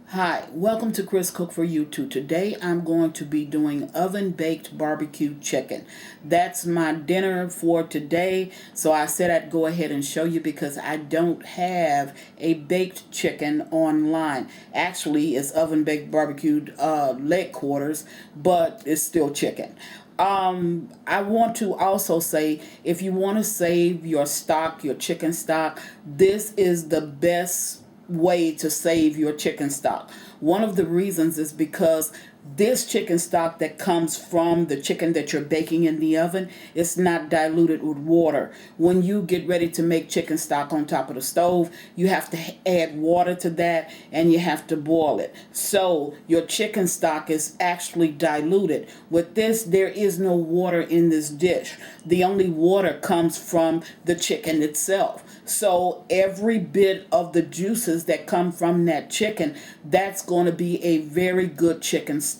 Hi, welcome to Chris Cook for You Too. Today I'm going to be doing oven baked barbecue chicken. That's my dinner for today. So I said I'd go ahead and show you because I don't have a baked chicken online. Actually, it's oven baked barbecued leg quarters, but it's still chicken. I want to also say, if you want to save your stock, your chicken stock, this is the best way to save your chicken stock. One of the reasons is because this chicken stock that comes from the chicken that you're baking in the oven is not diluted with water. When you get ready to make chicken stock on top of the stove, you have to add water to that and you have to boil it. So your chicken stock is actually diluted. With this, there is no water in this dish. The only water comes from the chicken itself. So every bit of the juices that come from that chicken, that's going to be a very good chicken stock.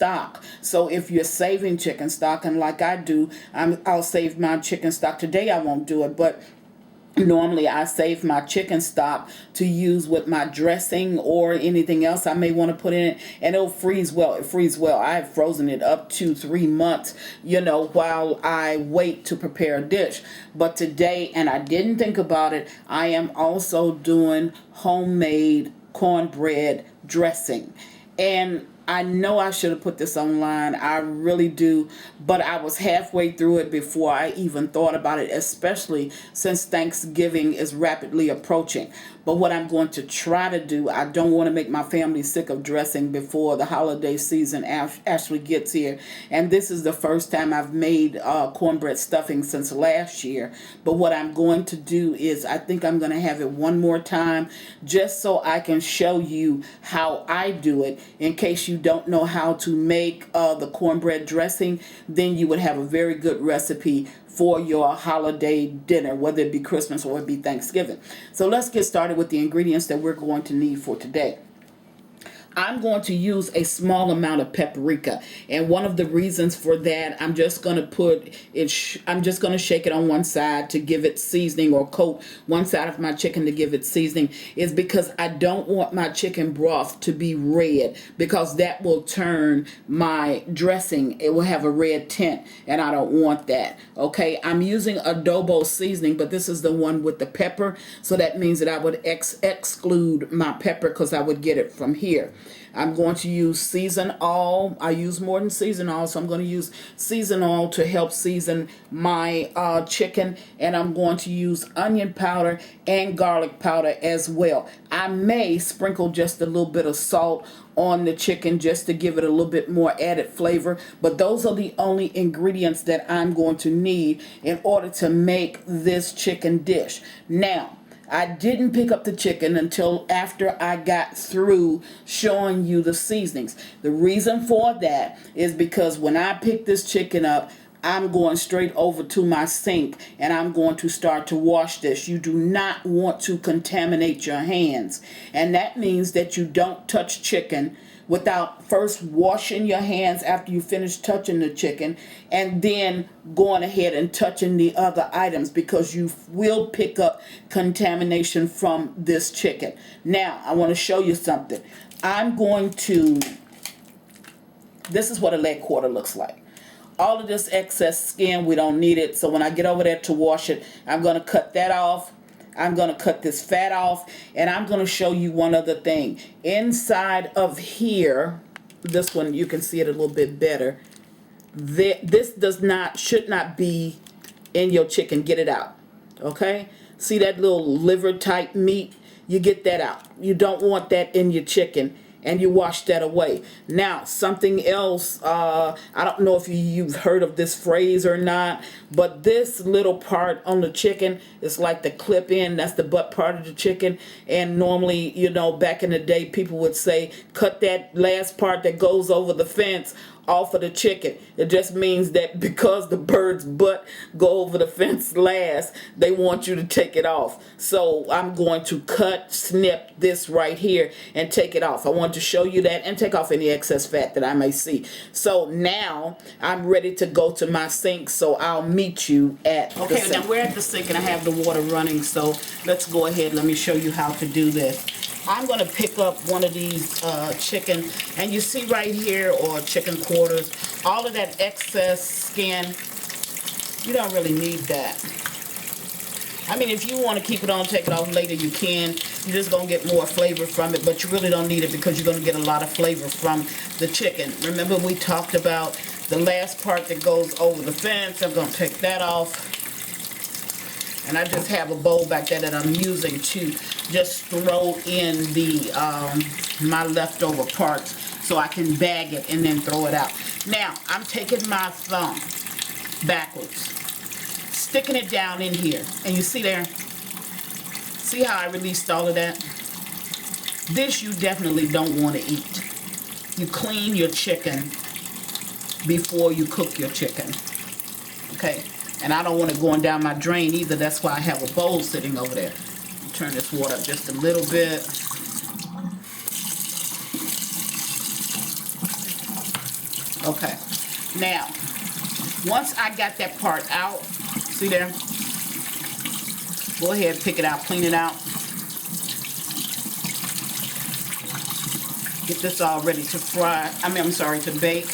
So if you're saving chicken stock, and like I do, I'll save my chicken stock. Today I won't do it, but normally I save my chicken stock to use with my dressing or anything else I may want to put in it, and it'll freeze well. It freezes well. I have frozen it up to 3 months, while I wait to prepare a dish. But today, and I didn't think about it, I am also doing homemade cornbread dressing. And I know I should have put this online. I really do. But I was halfway through it before I even thought about it, especially since Thanksgiving is rapidly approaching. But what I'm going to try to do, I don't want to make my family sick of dressing before the holiday season actually gets here. And this is the first time I've made cornbread stuffing since last year. But what I'm going to do is I think I'm going to have it one more time just so I can show you how I do it. In case you don't know how to make the cornbread dressing, then you would have a very good recipe for your holiday dinner, whether it be Christmas or it be Thanksgiving. So let's get started with the ingredients that we're going to need for today. I'm going to use a small amount of paprika, and one of the reasons for that, I'm just going to put it. I'm just going to shake it on one side to give it seasoning, or coat one side of my chicken to give it seasoning, is because I don't want my chicken broth to be red, because that will turn my dressing. It will have a red tint, and I don't want that. Okay, I'm using Adobo Seasoning, but this is the one with the pepper, so that means that I would exclude my pepper because I would get it from here. I'm going to use season all. I use more than season all, so I'm going to use season all to help season my chicken. And I'm going to use onion powder and garlic powder as well. I may sprinkle just a little bit of salt on the chicken just to give it a little bit more added flavor. But those are the only ingredients that I'm going to need in order to make this chicken dish. Now, I didn't pick up the chicken until after I got through showing you the seasonings. The reason for that is because when I pick this chicken up, I'm going straight over to my sink and I'm going to start to wash this. You do not want to contaminate your hands. And that means that you don't touch chicken without first washing your hands after you finish touching the chicken, and then going ahead and touching the other items, because you will pick up contamination from this chicken. Now, I want to show you something. This is what a leg quarter looks like. All of this excess skin, we don't need it. So when I get over there to wash it, I'm going to cut that off. I'm going to cut this fat off, and I'm going to show you one other thing. Inside of here, this one, you can see it a little bit better. This should not be in your chicken. Get it out. Okay? See that little liver type meat? You get that out. You don't want that in your chicken, and you wash that away. Now, something else, I don't know if you've heard of this phrase or not, but this little part on the chicken is like the clip in. That's the butt part of the chicken. And normally, back in the day, people would say, cut that last part that goes over the fence off of the chicken. It just means that because the bird's butt go over the fence last, they want you to take it off. So I'm going to snip this right here and take it off. I want to show you that and take off any excess fat that I may see. So now I'm ready to go to my sink, so I'll meet you at the sink. Now we're at the sink and I have the water running, so let's go ahead. Let me show you how to do this. I'm going to pick up one of these chicken, and you see right here, or chicken quarters, all of that excess skin. You don't really need that. I mean, if you want to keep it on, take it off later, you can. You're just going to get more flavor from it, but you really don't need it because you're going to get a lot of flavor from the chicken. Remember we talked about the last part that goes over the fence. I'm going to take that off. And I just have a bowl back there that I'm using to just throw in the my leftover parts so I can bag it and then throw it out. Now, I'm taking my thumb backwards, sticking it down in here, and you see there, see how I released all of that? This you definitely don't want to eat. You clean your chicken before you cook your chicken, okay? And I don't want it going down my drain either. That's why I have a bowl sitting over there. Turn this water up just a little bit. Okay, now once I got that part out, see there? Go ahead, pick it out, clean it out. Get this all ready to fry. I'm sorry, to bake.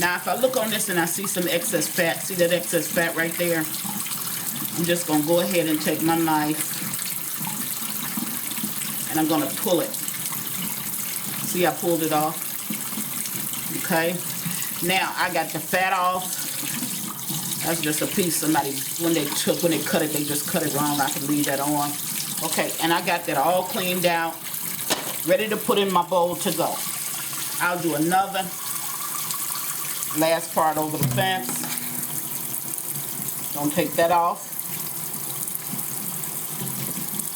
Now, if I look on this and I see some excess fat, see that excess fat right there? I'm just going to go ahead and take my knife and I'm going to pull it. See, I pulled it off. Okay. Now, I got the fat off. That's just a piece somebody, when they cut it, they just cut it wrong. I can leave that on. Okay, and I got that all cleaned out, ready to put in my bowl to go. I'll do another last part over the fence. Don't take that off.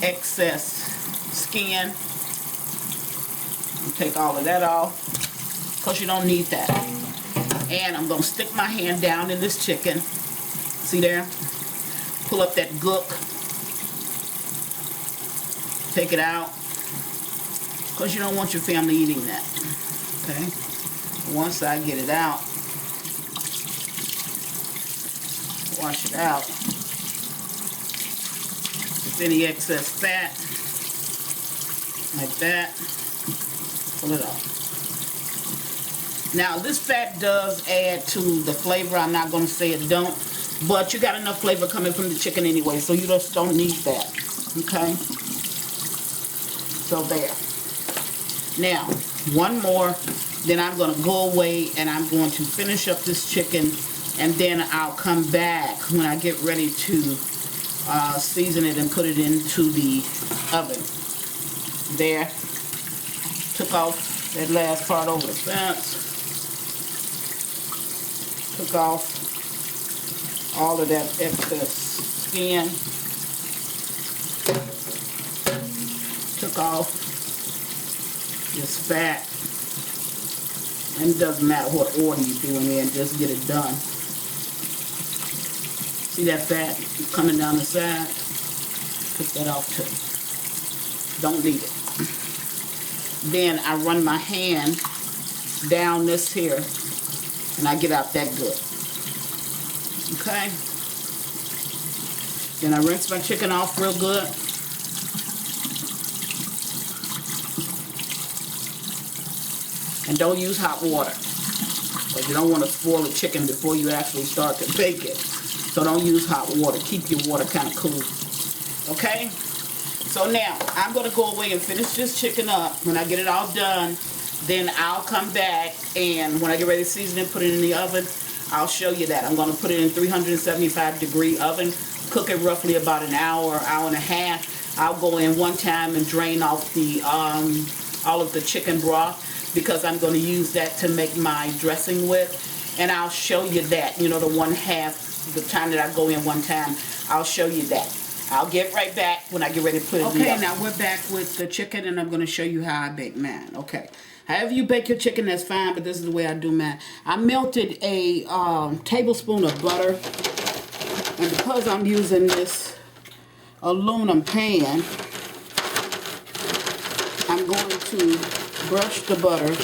Excess skin. Take all of that off because you don't need that. And I'm going to stick my hand down in this chicken. See there? Pull up that gook. Take it out. Because you don't want your family eating that. Okay? Once I get it out, wash it out. If any excess fat, like that, pull it off. Now, this fat does add to the flavor. I'm not going to say it don't, but you got enough flavor coming from the chicken anyway, so you just don't need that. Okay? So there. Now, one more, then I'm going to go away and I'm going to finish up this chicken, and then I'll come back when I get ready to season it and put it into the oven. There. Took off that last part over the fence. Took off all of that excess skin. Took off this fat. And it doesn't matter what order you do in there, just get it done. See that fat coming down the side? Put that off too. Don't need it. Then I run my hand down this here and I get out that good. Okay? Then I rinse my chicken off real good. And don't use hot water, because you don't want to spoil the chicken before you actually start to bake it. So don't use hot water. Keep your water kind of cool. Okay? So now, I'm going to go away and finish this chicken up. When I get it all done, then I'll come back, and when I get ready to season it, put it in the oven, I'll show you that. I'm going to put it in 375-degree oven, cook it roughly about an hour, hour and a half. I'll go in one time and drain off the all of the chicken broth, because I'm going to use that to make my dressing with. And I'll show you that, you know, the one half, the time that I go in one time, I'll show you that. I'll get right back when I get ready to put it in the oven. Okay, now we're back with the chicken, and I'm going to show you how I bake mine. Okay. However you bake your chicken, that's fine, but this is the way I do mine. I melted a tablespoon of butter, and because I'm using this aluminum pan, I'm going to brush the butter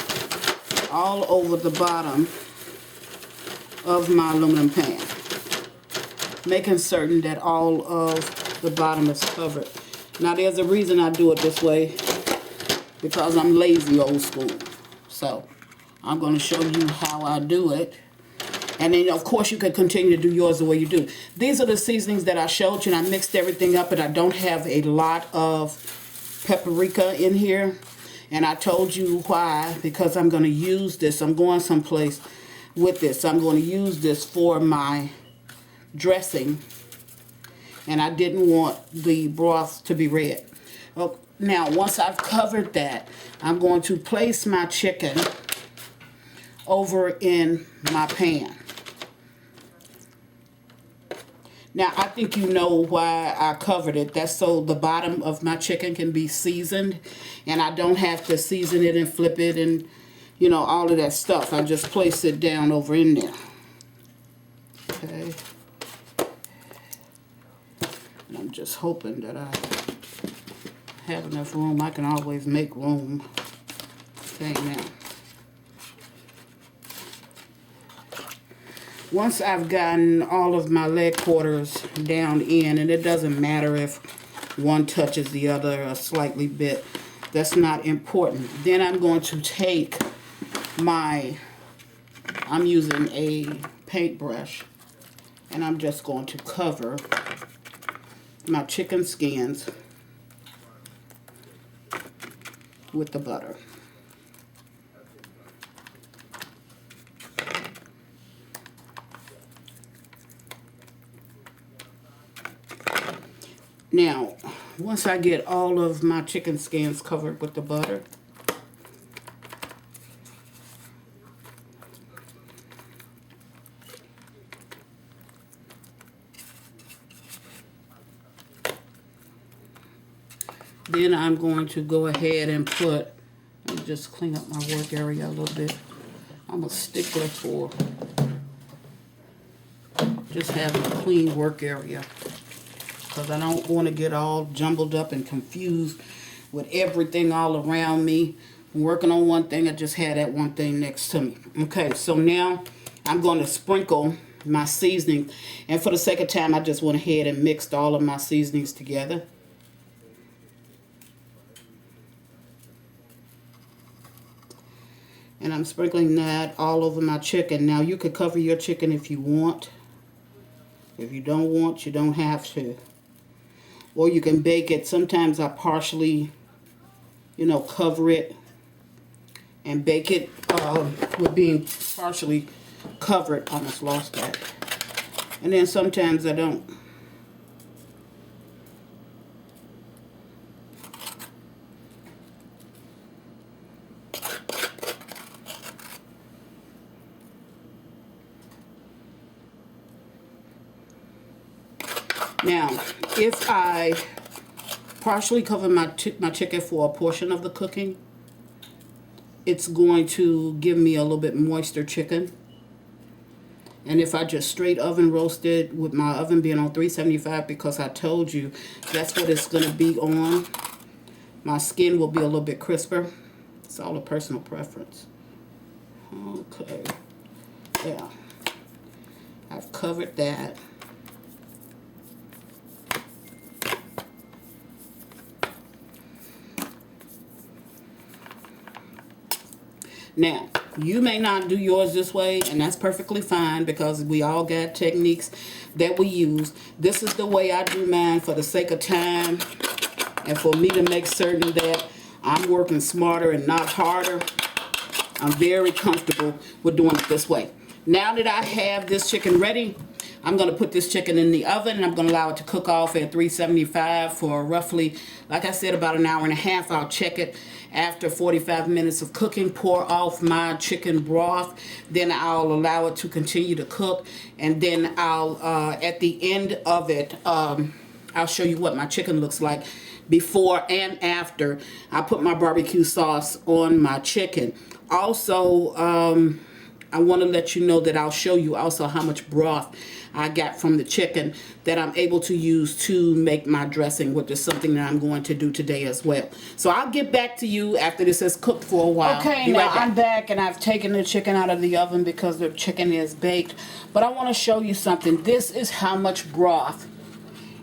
all over the bottom of my aluminum pan, making certain that all of the bottom is covered. Now, there's a reason I do it this way. because I'm lazy old school. So I'm going to show you how I do it. And then, of course, you can continue to do yours the way you do. These are the seasonings that I showed you, and I mixed everything up, and I don't have a lot of paprika in here. And I told you why, because I'm going to use this. I'm going someplace with this. I'm going to use this for my dressing, and I didn't want the broth to be red. Oh, now, once I've covered that, I'm going to place my chicken over in my pan. Now, I think you know why I covered it. That's so the bottom of my chicken can be seasoned, and I don't have to season it and flip it and, you know, all of that stuff. I just place it down over in there. Okay. And I'm just hoping that I have enough room. I can always make room. Okay, now. Once I've gotten all of my leg quarters down in, and it doesn't matter if one touches the other a slightly bit, that's not important. Then I'm going to take I'm using a paintbrush, and I'm just going to cover my chicken skins with the butter. Now, once I get all of my chicken skins covered with the butter, then I'm going to go ahead and let me just clean up my work area a little bit. I'm a stickler for just having a clean work area, because I don't want to get all jumbled up and confused with everything all around me. I'm working on one thing, I just had that one thing next to me. Okay, so now I'm going to sprinkle my seasoning. And for the sake of time, I just went ahead and mixed all of my seasonings together. And I'm sprinkling that all over my chicken. Now, you could cover your chicken if you want. If you don't want, you don't have to. Or you can bake it. Sometimes I partially, you know, cover it and bake it with being partially covered. Almost lost that. And then sometimes I don't. Now, if I partially cover my chicken for a portion of the cooking, it's going to give me a little bit moister chicken. And if I just straight oven roast it, with my oven being on 375, because I told you that's what it's going to be on, my skin will be a little bit crisper. It's all a personal preference. Okay. Yeah. I've covered that. Now, you may not do yours this way, and that's perfectly fine, because we all got techniques that we use. This is the way I do mine for the sake of time, and for me to make certain that I'm working smarter and not harder. I'm very comfortable with doing it this way. Now that I have this chicken ready, I'm going to put this chicken in the oven, and I'm going to allow it to cook off at 375 for roughly, like I said, about an hour and a half. I'll check it after 45 minutes of cooking, pour off my chicken broth. Then I'll allow it to continue to cook, and then I'll, at the end of it, I'll show you what my chicken looks like before and after I put my barbecue sauce on my chicken. Also, I want to let you know that I'll show you also how much broth I got from the chicken that I'm able to use to make my dressing, which is something that I'm going to do today as well. So I'll get back to you after this has cooked for a while. Okay, now I'm back, and I've taken the chicken out of the oven because the chicken is baked. But I want to show you something. This is how much broth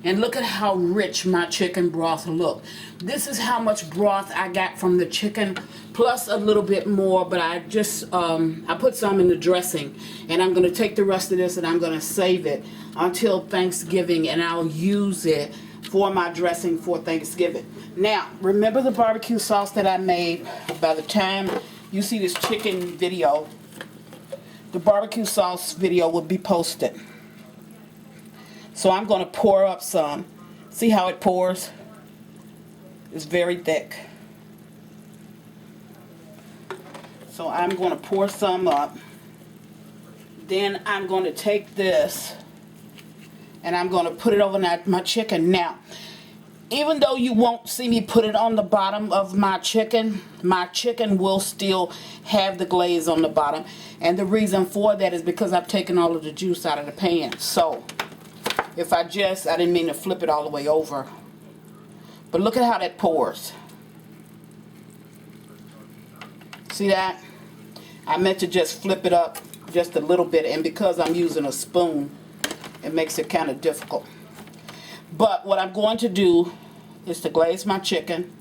And look at how rich my chicken broth look. This is how much broth I got from the chicken, plus a little bit more, but I just, I put some in the dressing. And I'm gonna take the rest of this and I'm gonna save it until Thanksgiving, and I'll use it for my dressing for Thanksgiving. Now, remember the barbecue sauce that I made? By the time you see this chicken video, the barbecue sauce video will be posted. So I'm going to pour up some. See how it pours? It's very thick. So I'm going to pour some up. Then I'm going to take this and I'm going to put it over my chicken. Now, even though you won't see me put it on the bottom of my chicken will still have the glaze on the bottom. And the reason for that is because I've taken all of the juice out of the pan. So, if I didn't mean to flip it all the way over. But look at how that pours. See that? I meant to just flip it up just a little bit, and because I'm using a spoon, it makes it kind of difficult. But what I'm going to do is to glaze my chicken.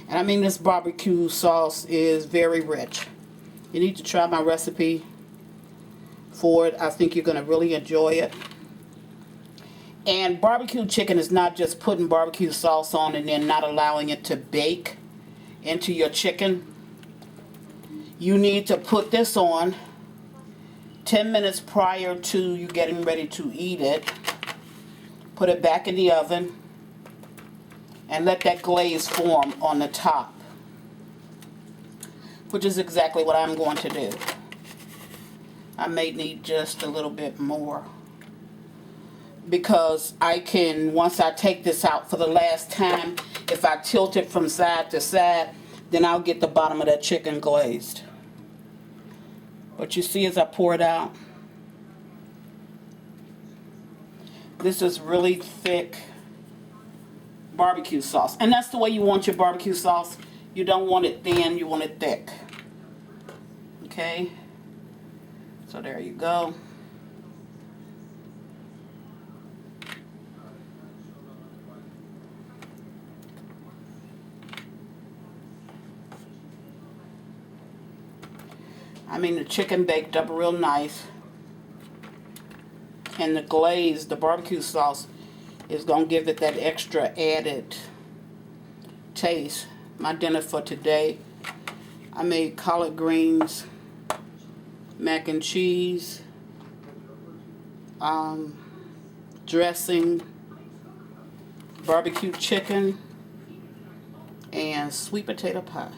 And I mean, this barbecue sauce is very rich. You need to try my recipe for it. I think you're going to really enjoy it. And barbecue chicken is not just putting barbecue sauce on and then not allowing it to bake into your chicken. You need to put this on 10 minutes prior to you getting ready to eat it. Put it back in the oven and let that glaze form on the top, which is exactly what I'm going to do. I may need just a little bit more, because I can, once I take this out for the last time, if I tilt it from side to side, then I'll get the bottom of that chicken glazed. But you see, as I pour it out, this is really thick barbecue sauce. And that's the way you want your barbecue sauce. You don't want it thin, you want it thick. Okay? So there you go. I mean, the chicken baked up real nice. And the glaze, the barbecue sauce, is going to give it that extra added taste. My dinner for today, I made collard greens, mac and cheese, dressing, barbecue chicken, and sweet potato pie.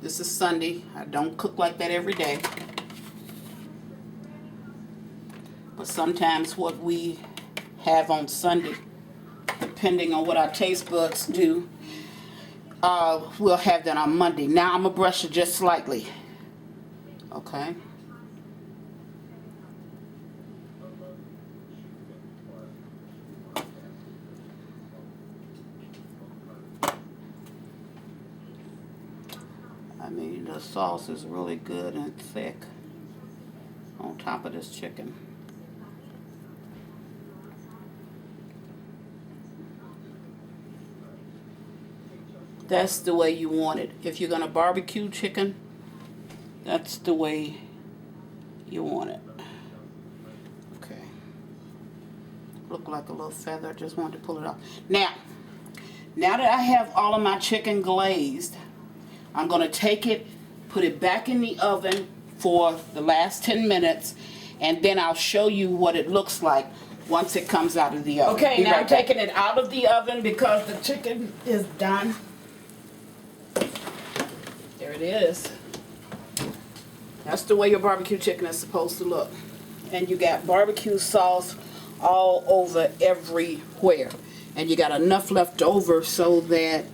This is Sunday. I don't cook like that every day. But sometimes what we have on Sunday, depending on what our taste buds do, we'll have that on Monday. Now I'm going to brush it just slightly. Okay. I mean, the sauce is really good and thick on top of this chicken. That's the way you want it. If you're going to barbecue chicken, that's the way you want it. Okay. Look like a little feather. Just wanted to pull it off. Now that I have all of my chicken glazed, I'm going to take it, put it back in the oven for the last 10 minutes, and then I'll show you what it looks like once it comes out of the oven. Okay, now I'm taking it out of the oven because the chicken is done. There it is. That's the way your barbecue chicken is supposed to look. And you got barbecue sauce all over everywhere. And you got enough left over so that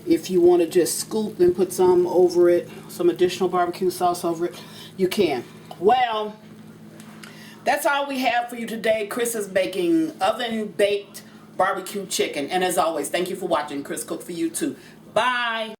if you want to just scoop and put some over it, some additional barbecue sauce over it, you can. Well, that's all we have for you today. Chris is baking oven-baked barbecue chicken. And as always, thank you for watching. Chris Cook for you too. Bye.